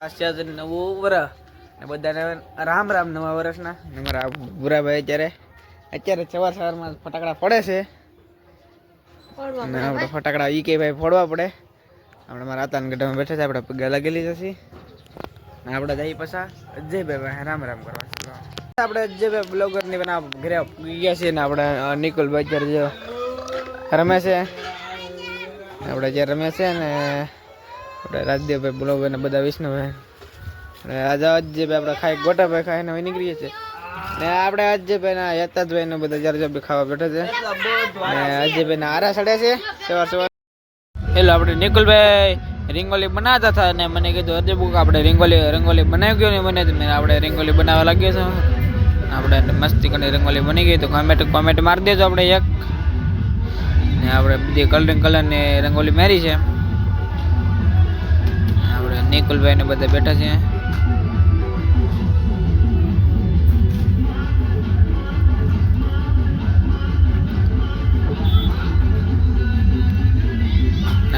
નવું વર્ષ ને બધાને રામ રામ નવા વર્ષના ને મારા ભૂરાભાઈ અત્યારે સવારમાં ફટાકડા પડે છે ને આપણે ફટાકડા ઈ કે ભાઈ ફોડવા પડે. આપણે મારા આતાના ગઢામાં બેઠા છે, આપણે પગે લાગેલી જશે ને આપણે જઈ પાછા અજયભાઈ રામ રામ કરવા. આપણે અજયભાઈ બ્લોગરની બના ઘરે ગયા છીએ ને આપણે નિકુલભાઈ અત્યારે જે રમે છે, આપણે જે રમે છે ને આપણે રાજદેવભાઈ બ્લોગર ને બધા વિષ્ણુભાઈ આજે અજયભાઈ આપણે ખાઈ ગોટાભાઈ ખાઈને હવે નીકળીએ છીએ ને આપણે અજયભાઈ ના યતાજભાઈ ને બધા જરજબી ખાવા બેઠા છે ને અજયભાઈ ના આરા ચડ્યા છે સવાર સવાર. હેલો, આપણે નિકુલભાઈ રીંગોલી બનાવતા હતા ને મને કીધું અજય બુક આપણે રંગોલી બનાવી ગયો ને મને આપણે રીંગોલી બનાવવા લાગ્યો છે. આપણે મસ્તી કરીને રંગોલી બની ગઈ તો કોમેન્ટ મારી દેજો. આપણે એક ને આપણે બધી કલરની રંગોલી મારી છે. આપણે નિકુલભાઈ ને બધા બેઠા છે.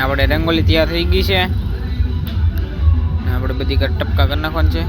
આપણે રંગોલી તૈયાર થઈ ગઈ છે, આપણે બધી ટપકા કરી નાખવાનું છે.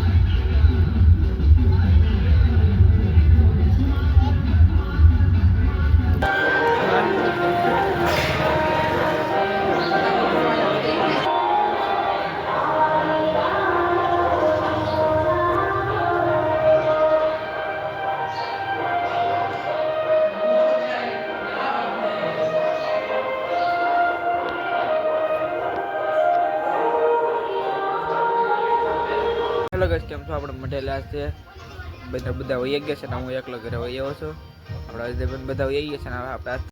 હેલો ગાઈસ, કેમ છો? આપણે મઢેલા છે, બધા વહી ગયા છે ને હું એકલો ઘરે વહી આવ્યો છું. આપણે બધા વહી ગયા છે ને આપણે